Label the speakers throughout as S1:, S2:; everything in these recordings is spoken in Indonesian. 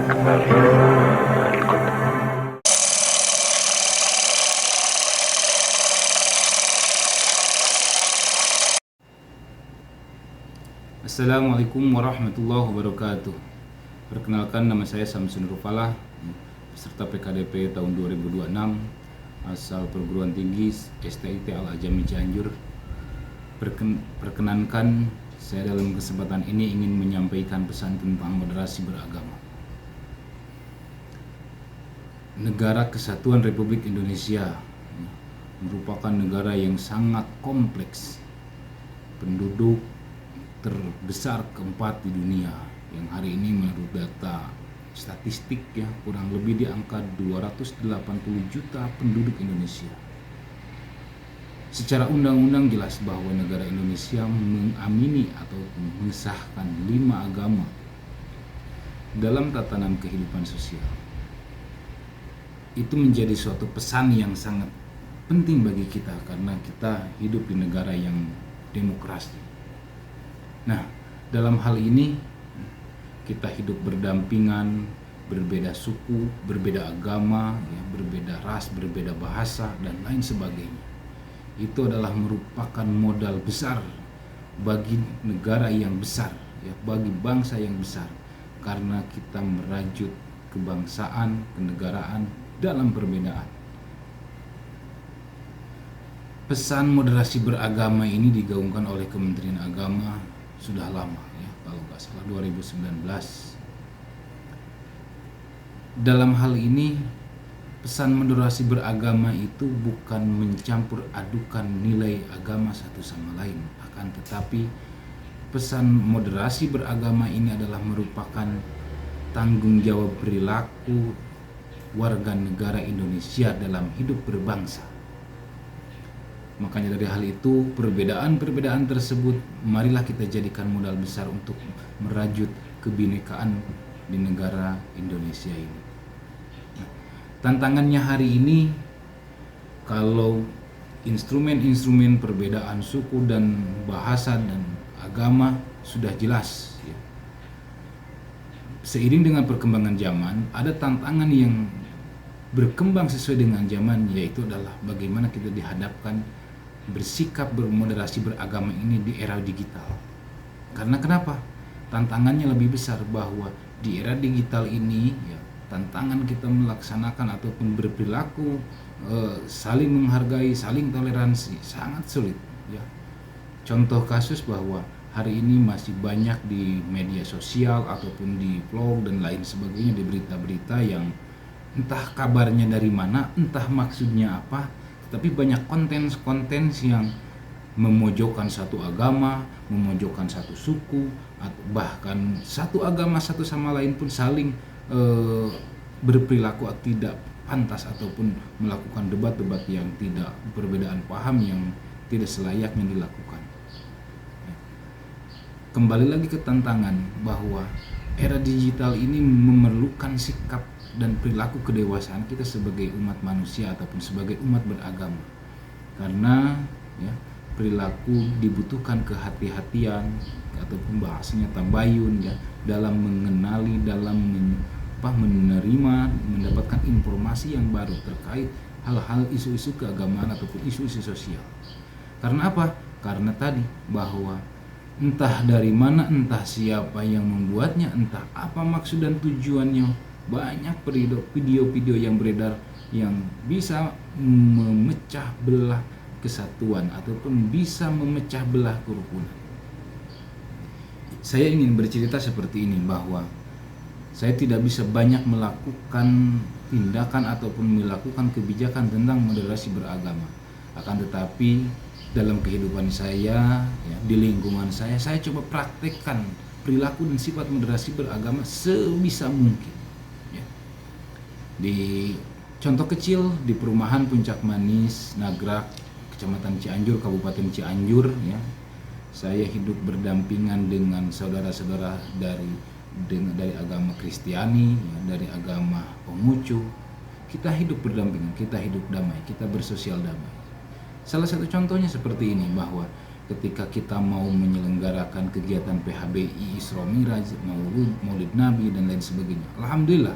S1: Assalamualaikum warahmatullahi wabarakatuh. Perkenalkan, nama saya Samsun Rufalah, peserta PKDP tahun 2026, asal perguruan tinggi STIT Al-Ajami Cianjur. Perkenankan, saya dalam kesempatan ini ingin menyampaikan pesan tentang moderasi beragama. Negara Kesatuan Republik Indonesia merupakan negara yang sangat kompleks, penduduk terbesar keempat di dunia, yang hari ini menurut data statistik kurang lebih di angka 280 juta penduduk Indonesia. Secara undang-undang jelas bahwa negara Indonesia mengamini atau mengesahkan 5 agama dalam tatanan kehidupan sosial. Itu menjadi suatu pesan yang sangat penting bagi kita karena kita hidup di negara yang demokrasi. Nah, dalam hal ini kita hidup berdampingan, berbeda suku, berbeda agama, berbeda ras, berbeda bahasa, dan lain sebagainya. Itu adalah merupakan modal besar bagi negara yang besar, bagi bangsa yang besar, karena kita merajut kebangsaan, kenegaraan dalam perbedaan. Pesan moderasi beragama ini digaungkan oleh Kementerian Agama sudah lama, kalau nggak salah 2019. Dalam hal ini, pesan moderasi beragama itu bukan mencampur adukan nilai agama satu sama lain, akan tetapi pesan moderasi beragama ini adalah merupakan tanggung jawab perilaku warga negara Indonesia dalam hidup berbangsa. Makanya dari hal itu, perbedaan-perbedaan tersebut marilah kita jadikan modal besar untuk merajut kebinekaan di negara Indonesia ini. Nah, tantangannya hari ini, kalau instrumen-instrumen perbedaan suku dan bahasa dan agama sudah jelas, seiring dengan perkembangan zaman, ada tantangan yang berkembang sesuai dengan zaman, yaitu adalah bagaimana kita dihadapkan bersikap bermoderasi beragama ini di era digital. Karena kenapa? Tantangannya lebih besar, bahwa di era digital ini tantangan kita melaksanakan ataupun berperilaku saling menghargai, saling toleransi sangat sulit. Contoh kasus bahwa hari ini masih banyak di media sosial ataupun di blog dan lain sebagainya, di berita-berita yang entah kabarnya dari mana, entah maksudnya apa, tapi banyak konten-konten yang memojokkan satu agama, memojokkan satu suku, atau bahkan satu agama satu sama lain pun saling berperilaku tidak pantas ataupun melakukan debat-debat yang tidak, perbedaan paham yang tidak selayaknya dilakukan. Kembali lagi ke tantangan bahwa era digital ini memerlukan sikap dan perilaku kedewasaan kita sebagai umat manusia ataupun sebagai umat beragama, karena perilaku dibutuhkan kehati-hatian ataupun bahasanya tabayun dalam mengenali, dalam menerima, mendapatkan informasi yang baru terkait hal-hal isu-isu keagamaan ataupun isu-isu sosial. Karena apa? Karena tadi bahwa entah dari mana, entah siapa yang membuatnya, entah apa maksud dan tujuannya, banyak video-video yang beredar yang bisa memecah belah kesatuan ataupun bisa memecah belah kerukunan. Saya ingin bercerita seperti ini, bahwa saya tidak bisa banyak melakukan tindakan ataupun melakukan kebijakan tentang moderasi beragama. Akan tetapi dalam kehidupan saya, di lingkungan saya coba praktekkan perilaku dan sifat moderasi beragama sebisa mungkin. Di contoh kecil, di perumahan Puncak Manis, Nagrak, Kecamatan Cianjur, Kabupaten Cianjur, saya hidup berdampingan dengan saudara-saudara dari agama Kristiani, dari agama Konghucu. Kita hidup berdampingan, kita hidup damai, kita bersosial damai. Salah satu contohnya seperti ini, bahwa ketika kita mau menyelenggarakan kegiatan PHBI, Isra Miraj, Maulid Nabi dan lain sebagainya. Alhamdulillah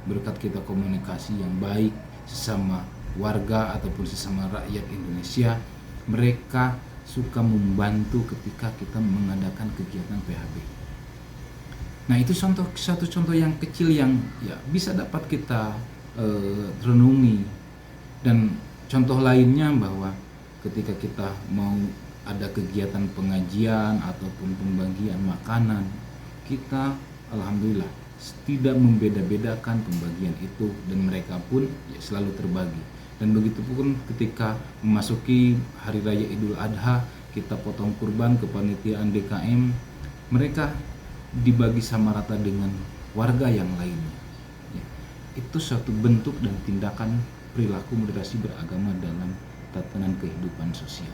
S1: berkat kita komunikasi yang baik sesama warga ataupun sesama rakyat Indonesia, mereka suka membantu ketika kita mengadakan kegiatan PHBI. Nah, itu satu contoh yang kecil yang ya bisa dapat kita renungi. Dan contoh lainnya bahwa ketika kita mau ada kegiatan pengajian ataupun pembagian makanan, kita alhamdulillah tidak membeda-bedakan pembagian itu, dan mereka pun ya selalu terbagi. Dan begitu pun ketika memasuki hari raya Idul Adha, kita potong kurban, kepanitiaan DKM, mereka dibagi sama rata dengan warga yang lainnya. Ya, itu suatu bentuk dan tindakan perilaku moderasi beragama dalam tatanan kehidupan sosial.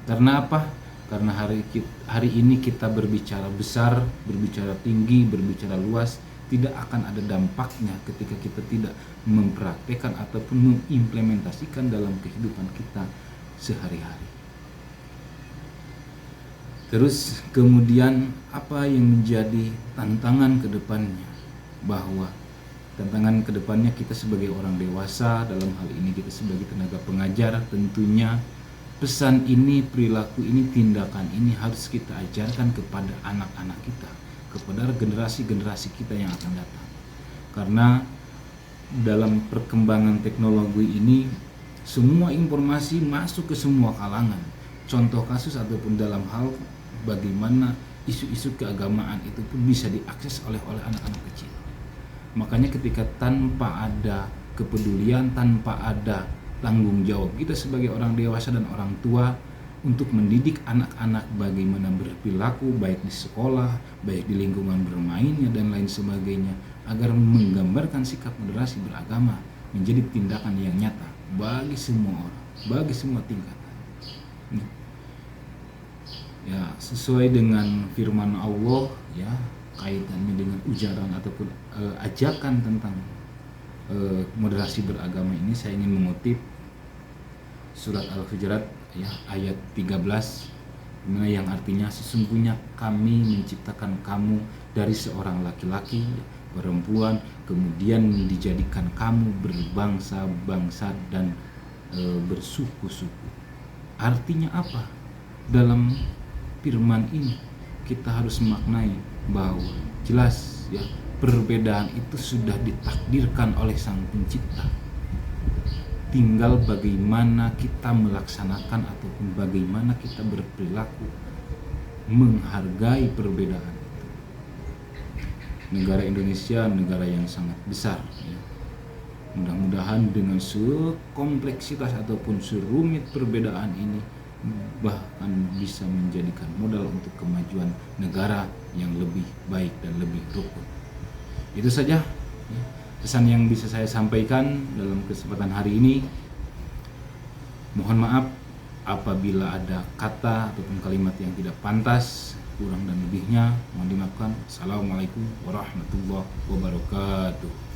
S1: Karena apa? Karena hari ini kita berbicara besar, berbicara tinggi, berbicara luas, tidak akan ada dampaknya ketika kita tidak mempraktekkan ataupun mengimplementasikan dalam kehidupan kita sehari-hari. Terus kemudian apa yang menjadi tantangan ke depannya? Bahwa tantangan ke depannya kita sebagai orang dewasa, dalam hal ini kita sebagai tenaga pengajar, tentunya pesan ini, perilaku ini, tindakan ini harus kita ajarkan kepada anak-anak kita, kepada generasi-generasi kita yang akan datang. Karena dalam perkembangan teknologi ini, semua informasi masuk ke semua kalangan. Contoh kasus ataupun dalam hal bagaimana isu-isu keagamaan itu pun bisa diakses oleh anak-anak kecil. Makanya ketika tanpa ada kepedulian, tanpa ada tanggung jawab kita sebagai orang dewasa dan orang tua untuk mendidik anak-anak bagaimana berperilaku baik di sekolah, baik di lingkungan bermainnya dan lain sebagainya, agar menggambarkan sikap moderasi beragama menjadi tindakan yang nyata bagi semua orang, bagi semua tingkatan. Ya, sesuai dengan firman Allah ya, kaitannya dengan ujaran ataupun ajakan tentang moderasi beragama ini, saya ingin mengutip surat Al-Hujurat ya, ayat 13, yang artinya sesungguhnya kami menciptakan kamu dari seorang laki-laki, perempuan, kemudian dijadikan kamu berbangsa-bangsa dan bersuku-suku. Artinya apa? Dalam firman ini kita harus maknai bahwa jelas ya, perbedaan itu sudah ditakdirkan oleh Sang Pencipta. Tinggal bagaimana kita melaksanakan ataupun bagaimana kita berperilaku menghargai perbedaan itu. Negara Indonesia negara yang sangat besar ya. Mudah-mudahan dengan sekompleksitas ataupun serumit perbedaan ini bahkan bisa menjadikan modal untuk kemajuan negara yang lebih baik dan lebih rukun. Itu saja ya, pesan yang bisa saya sampaikan dalam kesempatan hari ini. Mohon maaf apabila ada kata ataupun kalimat yang tidak pantas, kurang dan lebihnya mohon dimaafkan. Assalamualaikum warahmatullahi wabarakatuh.